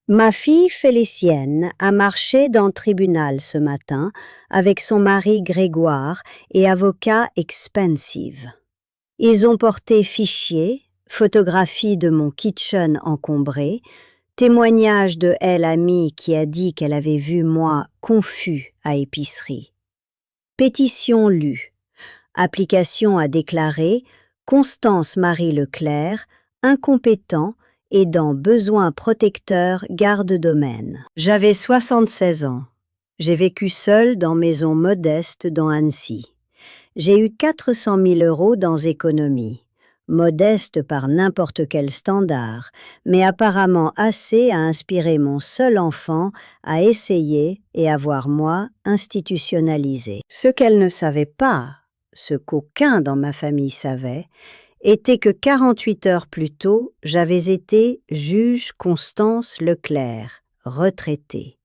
Ma fille Félicienne a marché dans le tribunal ce matin avec son mari Grégoire et avocat expensive. Ils ont porté fichier, photographie de mon kitchen encombré, témoignage de elle amie qui a dit qu'elle avait vu moi confus à épicerie. Pétition lue. Application à déclarer Constance Marie Leclerc, incompétent, et dans besoin protecteur garde-domaine. J'avais 76 ans. J'ai vécu seule dans maison modeste dans Annecy. J'ai eu 400 000 € dans économie. Modeste par n'importe quel standard, mais apparemment assez à inspirer mon seul enfant à essayer et à voir moi institutionnalisé. Ce qu'elle ne savait pas, ce qu'aucun dans ma famille savait, était que 48 heures plus tôt, j'avais été juge Constance Leclerc, retraité.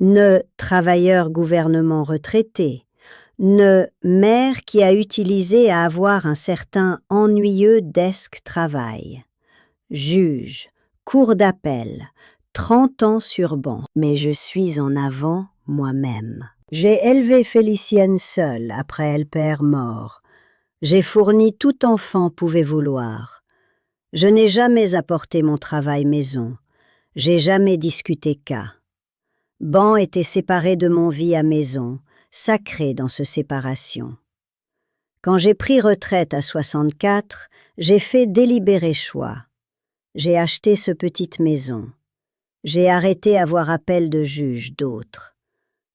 Ne travailleur gouvernement retraité, ne mère qui a utilisé à avoir un certain ennuyeux desk travail. Juge, cour d'appel, 30 ans sur banc, mais je suis en avant moi-même. J'ai élevé Félicienne seule après elle père mort. J'ai fourni tout enfant pouvait vouloir. Je n'ai jamais apporté mon travail maison. J'ai jamais discuté cas. Ban était séparé de mon vie à maison, sacré dans ce séparation. Quand j'ai pris retraite à 64, j'ai fait délibéré choix. J'ai acheté ce petite maison. J'ai arrêté avoir appel de juge d'autres.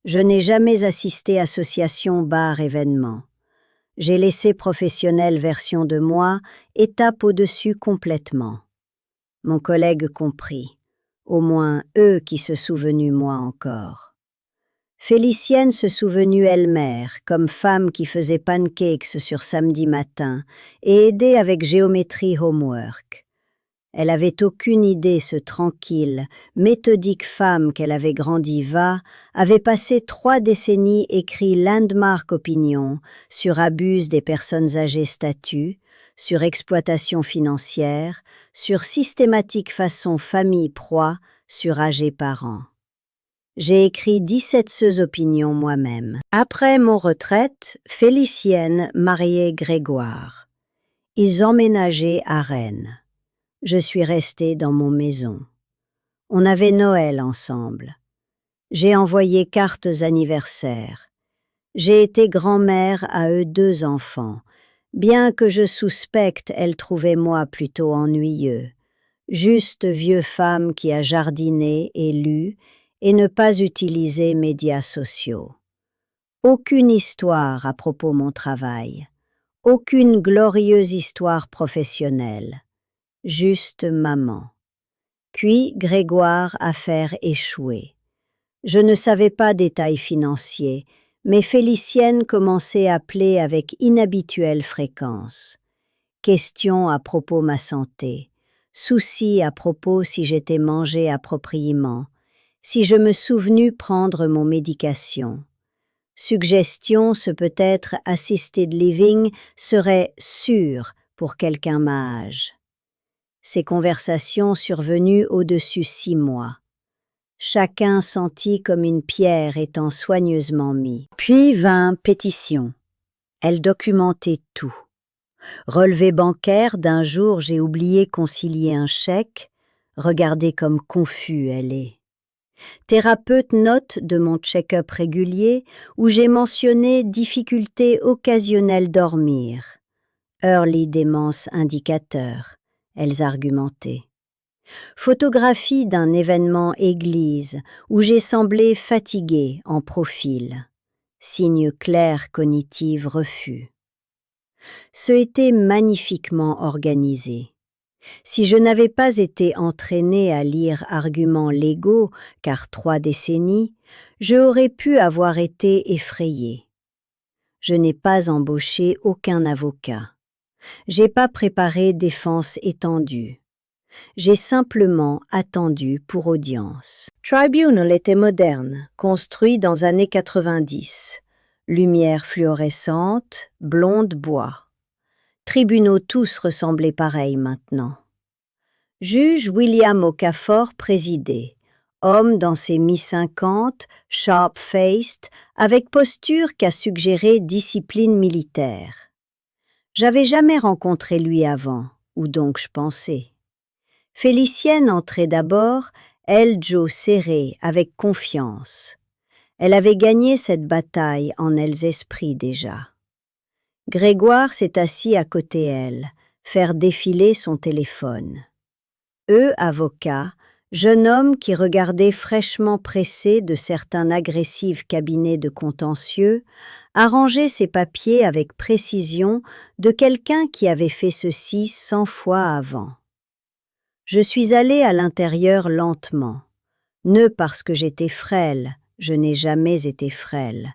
Je n'ai jamais assisté association bar événement. J'ai laissé professionnelle version de moi, étape au-dessus complètement. Mon collègue comprit, au moins eux qui se souvenus moi encore. Félicienne se souvenut elle-mère, comme femme qui faisait pancakes sur samedi matin et aidait avec géométrie homework. Elle avait aucune idée, ce tranquille, méthodique femme qu'elle avait grandi avait passé 3 décennies écrit landmark opinion sur abus des personnes âgées statut, sur exploitation financière, sur systématique façon famille proie, sur âgés parents. J'ai écrit 17 opinions moi-même. Après mon retraite, Félicienne mariait Grégoire. Ils emménageaient à Rennes. Je suis restée dans mon maison. On avait Noël ensemble. J'ai envoyé cartes anniversaires. J'ai été grand-mère à eux 2 enfants, bien que je suspecte elle trouvait moi plutôt ennuyeux. Juste vieux femme qui a jardiné et lu et ne pas utilisé médias sociaux. Aucune histoire à propos mon travail. Aucune glorieuse histoire professionnelle. Juste maman. Puis Grégoire affaire échouée. Je ne savais pas détails financiers, mais Félicienne commençait à appeler avec inhabituelle fréquence. Questions à propos ma santé, soucis à propos si j'étais mangé appropriément, si je me souvenus prendre mon médication. Suggestion, ce peut-être assisted living serait sûr pour quelqu'un ma âge. Ces conversations survenues au-dessus 6 mois. Chacun sentit comme une pierre étant soigneusement mis. Puis vint pétition. Elle documentait tout. Relevé bancaire d'un jour j'ai oublié concilier un chèque, regardez comme confus elle est. Thérapeute note de mon check-up régulier où j'ai mentionné difficulté occasionnelle dormir. Early démence indicateur. Elles argumentaient. Photographie d'un événement église où j'ai semblé fatiguée en profil. Signe clair cognitive refus. Ce était magnifiquement organisé. Si je n'avais pas été entraînée à lire arguments légaux, car 3 décennies, je aurais pu avoir été effrayée. Je n'ai pas embauché aucun avocat. J'ai pas préparé défense étendue. J'ai simplement attendu pour audience. Tribunal était moderne, construit dans années 90. Lumière fluorescente, blonde bois. Tribunaux tous ressemblaient pareil maintenant. Juge William Okafor présidait, Homme dans ses mi-50, sharp-faced, avec posture qu'a suggéré discipline militaire. J'avais jamais rencontré lui avant, ou donc je pensais. Félicienne entrait d'abord, elle Joe serrée, avec confiance. Elle avait gagné cette bataille en elles esprits déjà. Grégoire s'est assis à côté elle, faire défiler son téléphone. Eux, avocats, jeune homme qui regardait fraîchement pressé de certains agressifs cabinets de contentieux, arrangeait ses papiers avec précision de quelqu'un qui avait fait ceci 100 fois avant. Je suis allée à l'intérieur lentement, ne parce que j'étais frêle, je n'ai jamais été frêle,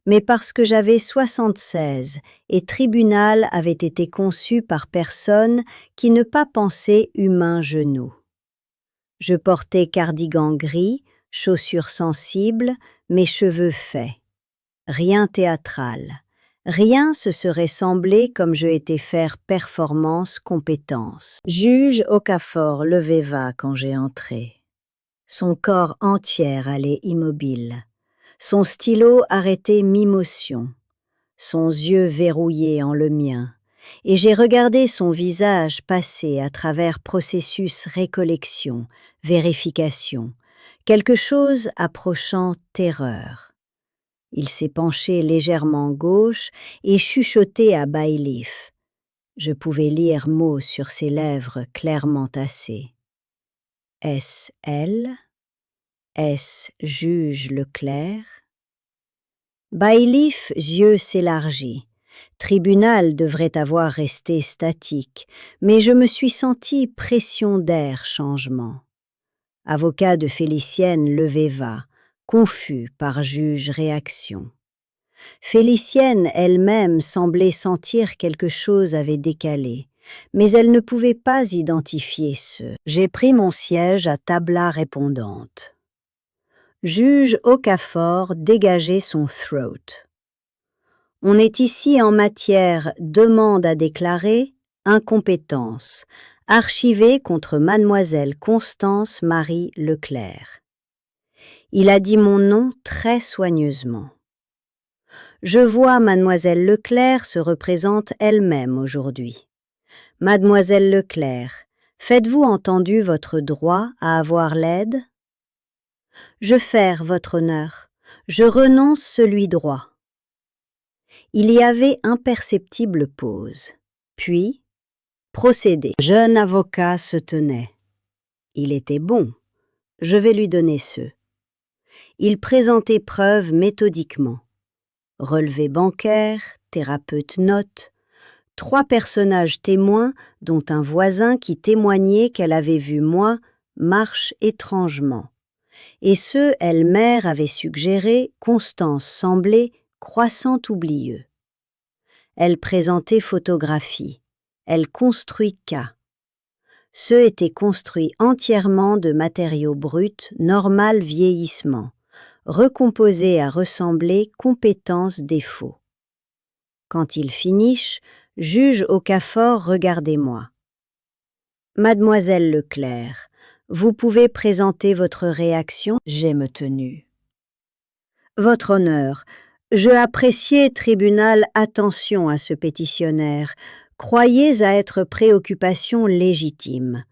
mais parce que j'avais 76 et tribunal avait été conçu par personne qui ne pas pensait humain genou. Je portais cardigan gris, chaussures sensibles, mes cheveux faits. Rien théâtral. Rien se serait semblé comme je étais faire performance, compétence. Juge Okafor levé va quand j'ai entré. Son corps entier allait immobile. Son stylo arrêté mi-motion. Son yeux verrouillé en le mien. Et j'ai regardé son visage passer à travers processus récollection, vérification, quelque chose approchant terreur. Il s'est penché légèrement gauche et chuchoté à Bailiff. Je pouvais lire mots sur ses lèvres clairement tassées. Est-ce elle? Est-ce juge Leclerc? Bailiff, yeux s'élargit. Tribunal devrait avoir resté statique, mais je me suis senti pression d'air changement. Avocat de Félicienne levé va, confus par juge réaction. Félicienne elle-même semblait sentir quelque chose avait décalé, mais elle ne pouvait pas identifier ce. J'ai pris mon siège à tabla répondante. Juge Okafor dégageait son throat. On est ici en matière demande à déclarer, incompétence, archivée contre mademoiselle Constance Marie Leclerc. Il a dit mon nom très soigneusement. Je vois mademoiselle Leclerc se représente elle-même aujourd'hui. Mademoiselle Leclerc, faites-vous entendu votre droit à avoir l'aide? Je faire, votre honneur. Je renonce celui droit. Il y avait imperceptible pause. Puis, procédé. Jeune avocat se tenait. Il était bon. Je vais lui donner ce. Il présentait preuve méthodiquement. Relevé bancaire, thérapeute note, 3 personnages témoins, dont un voisin qui témoignait qu'elle avait vu moi, marche étrangement. Et ce, elle-mère avait suggéré, Constance semblait, croissant oublieux. Elle présentait photographie. Elle construit cas. Ceux étaient construits entièrement de matériaux bruts, normal vieillissement, recomposés à ressembler compétence défaut. Quand ils finissent, juge Okafor, regardez-moi. Mademoiselle Leclerc, vous pouvez présenter votre réaction? J'ai me tenu. Votre honneur, je appréciais, tribunal, attention à ce pétitionnaire. Croyez à être préoccupation légitime.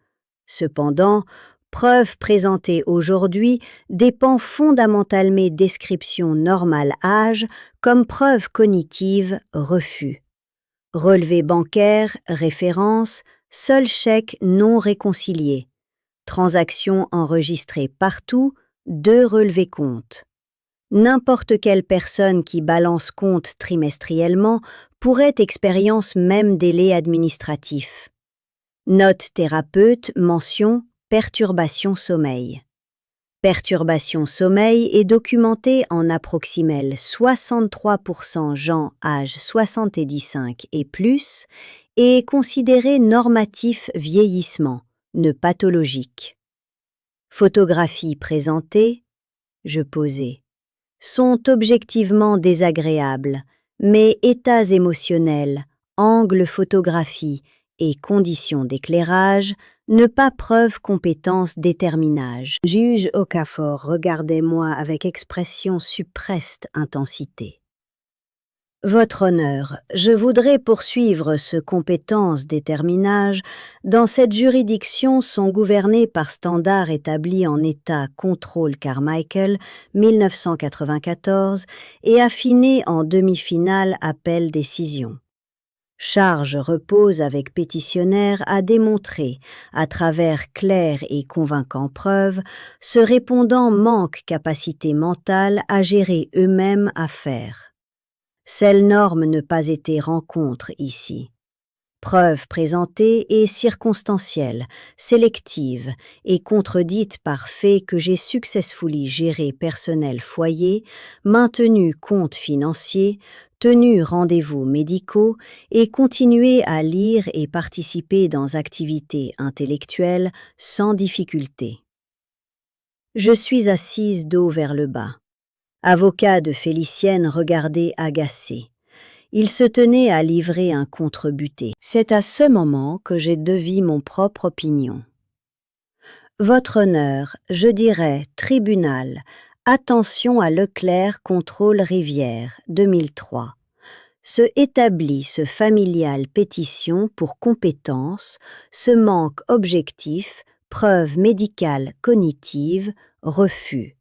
Cependant, preuve présentée aujourd'hui dépend fondamentalement description normale âge comme preuve cognitive refus. Relevé bancaire, référence, seul chèque non réconcilié. Transaction enregistrée partout, 2 relevés comptes. N'importe quelle personne qui balance compte trimestriellement pourrait expérience même délai administratif. Note thérapeute, mention perturbation sommeil. Perturbation sommeil est documentée en approximel 63% gens âge 75 et plus et est considéré normatif vieillissement, ne pathologique. Photographie présentée, je posais, sont objectivement désagréables, mais états émotionnels, angles photographie et conditions d'éclairage Ne pas preuve compétence déterminage. Juge Okafor regardait moi avec expression suppreste intensité. Votre honneur, je voudrais poursuivre ce compétence déterminage. Dans cette juridiction sont gouvernés par standards établis en État contrôle Carmichael 1994 et affinés en demi-finale appel décision. Charge repose avec pétitionnaire à démontrer, à travers claires et convaincants preuves, ce répondant manque capacité mentale à gérer eux-mêmes affaires. Celle norme ne pas été rencontre ici. Preuve présentée et circonstancielle, sélective et contredite par fait que j'ai successfully géré personnel foyer, maintenu compte financier, tenu rendez-vous médicaux et continué à lire et participer dans activités intellectuelles sans difficulté. Je suis assise dos vers le bas. Avocat de Félicienne regardait agacé. Il se tenait à livrer un contre-buté. C'est à ce moment que j'ai devis mon propre opinion. Votre honneur, je dirais, tribunal, attention à Leclerc contrôle Rivière, 2003. Se établit ce familial pétition pour compétence, ce manque objectif, preuve médicale cognitive, refus.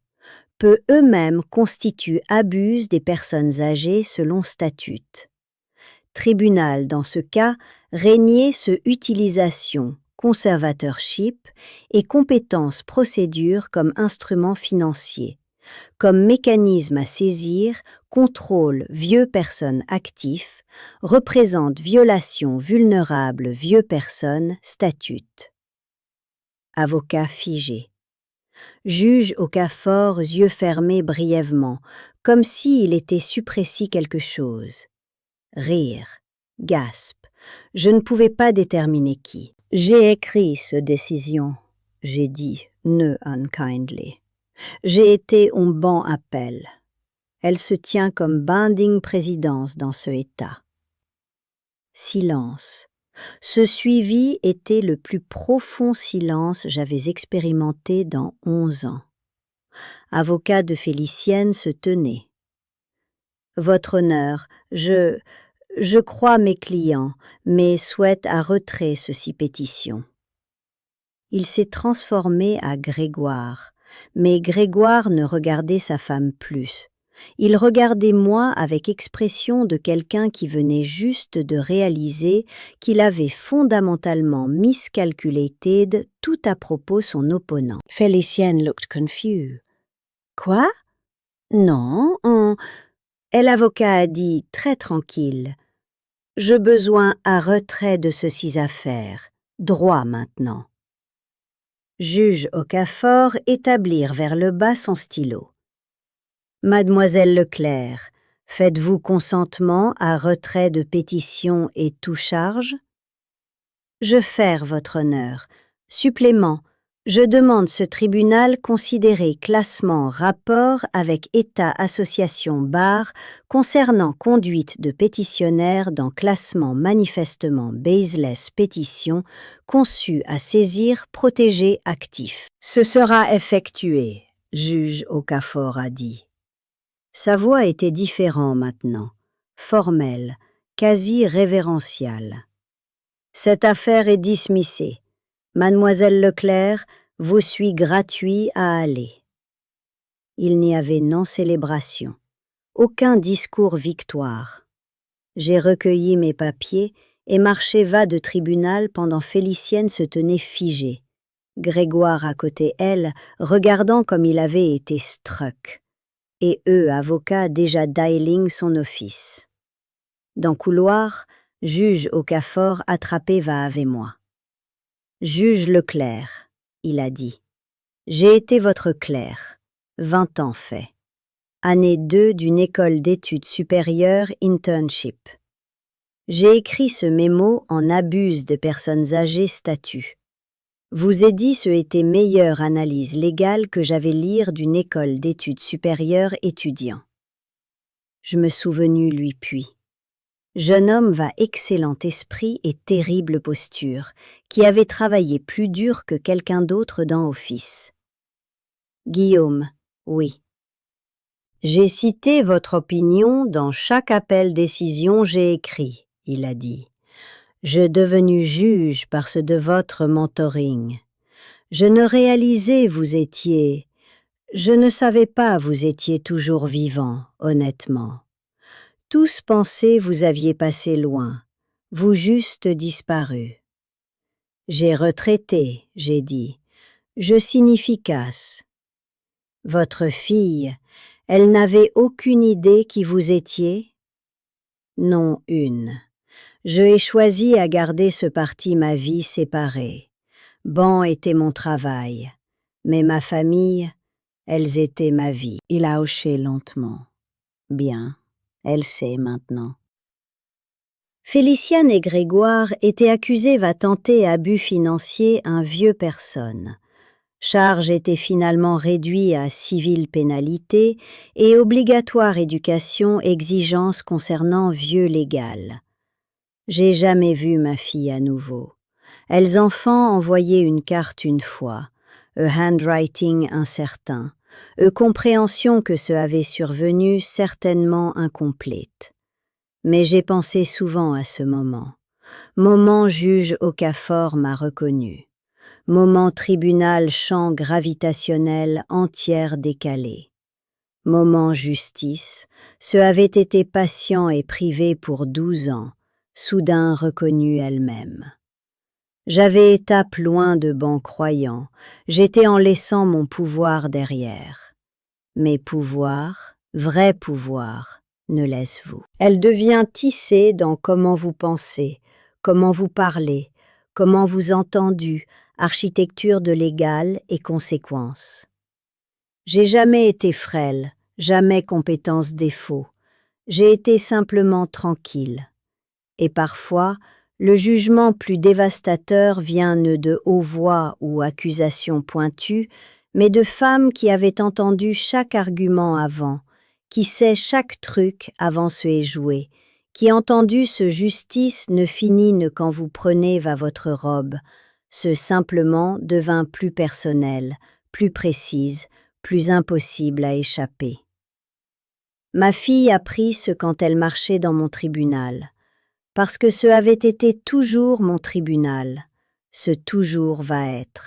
Peu eux-mêmes constituent abus des personnes âgées selon statut. Tribunal, dans ce cas, régner ce utilisation, conservatorship et compétence procédure comme instrument financier, comme mécanisme à saisir, contrôle vieux personnes actifs, représente violation vulnérable vieux personnes statut. Avocat figé. Juge Okafor, yeux fermés brièvement, comme s'il était suppressi quelque chose. Rire, gasp. Je ne pouvais pas déterminer qui. J'ai écrit ce décision, j'ai dit, ne unkindly. J'ai été un bon appel. Elle se tient comme binding présidence dans ce état. Silence. Ce suivi était le plus profond silence j'avais expérimenté dans 11 ans. Avocat de Félicienne se tenait. Votre honneur, je crois mes clients, mais souhaite à retrait ceci pétition. Il s'est transformé à Grégoire, mais Grégoire ne regardait sa femme plus. Il regardait moi avec expression de quelqu'un qui venait juste de réaliser qu'il avait fondamentalement miscalculated tout à propos son opponent. Félicienne looked confused. Quoi? Non, Et l'avocat a dit très tranquille. Je besoin à retrait de ceci affaires, droit maintenant. Juge Okafor établir vers le bas son stylo. Mademoiselle Leclerc, faites-vous consentement à retrait de pétition et tout charge? Je faire votre honneur. Supplément. Je demande ce tribunal considérer classement rapport avec État association bar concernant conduite de pétitionnaire dans classement manifestement baseless pétition conçu à saisir protégé actif. Ce sera effectué, juge Okafor a dit. Sa voix était différente maintenant, formelle, quasi révérentiale. Cette affaire est dismissée. Mademoiselle Leclerc, vous suis gratuit à aller. Il n'y avait non célébration, aucun discours victoire. J'ai recueilli mes papiers et marché va de tribunal pendant Félicienne se tenait figée. Grégoire à côté elle, regardant comme il avait été struck. Et eux, avocats, déjà dialing son office. Dans couloir, juge Okafor attrapé va avec moi. Juge Leclerc, il a dit. J'ai été votre clerc, 20 ans fait. Année 2 d'une école d'études supérieures internship. J'ai écrit ce mémo en abuse de personnes âgées statut. Vous ai dit ce était meilleure analyse légale que j'avais lire d'une école d'études supérieures étudiant. Je me souvenu lui puis. jeune homme va excellent esprit et terrible posture, qui avait travaillé plus dur que quelqu'un d'autre dans Office. Guillaume, oui. J'ai cité votre opinion dans chaque appel-décision j'ai écrit, il a dit. Je devenu juge parce de votre mentoring. Je ne réalisais vous étiez... Je ne savais pas vous étiez toujours vivant, honnêtement. Tous pensaient vous aviez passé loin, vous juste disparu. J'ai retraité, j'ai dit. Je signifie casse. Votre fille, elle n'avait aucune idée qui vous étiez? Non une. Je ai choisi à garder ce parti ma vie séparée. Bon était mon travail, mais ma famille, elles étaient ma vie. Il a hoché lentement. Bien, elle sait maintenant. Féliciane et Grégoire étaient accusés va tenter abus financier un vieux personne. Charge était finalement réduit à civile pénalité et obligatoire éducation exigence concernant vieux légal. J'ai jamais vu ma fille à nouveau. Elles enfants envoyaient une carte une fois, handwriting incertain, compréhension que ce avait survenu certainement incomplète. Mais j'ai pensé souvent à ce moment. Moment juge Okafor m'a reconnu. Moment tribunal champ gravitationnel entière décalé. Moment justice, ce avait été patient et privé pour 12 ans, soudain reconnue elle-même. J'avais étape loin de bons croyants, j'étais en laissant mon pouvoir derrière. Mais pouvoir, vrai pouvoir, ne laisse-vous. Elle devient tissée dans comment vous pensez, comment vous parlez, comment vous entendez, architecture de l'égal et conséquences. J'ai jamais été frêle, jamais compétence défaut. J'ai été simplement tranquille. Et parfois, le jugement plus dévastateur vient ne de haute voix ou accusations pointues, mais de femmes qui avaient entendu chaque argument avant, qui sait chaque truc avant ce est joué, qui entendu ce justice ne finit ne quand vous prenez va votre robe, ce simplement devint plus personnel, plus précise, plus impossible à échapper. Ma fille apprit ce quand elle marchait dans mon tribunal, parce que ce avait été toujours mon tribunal, ce toujours va être.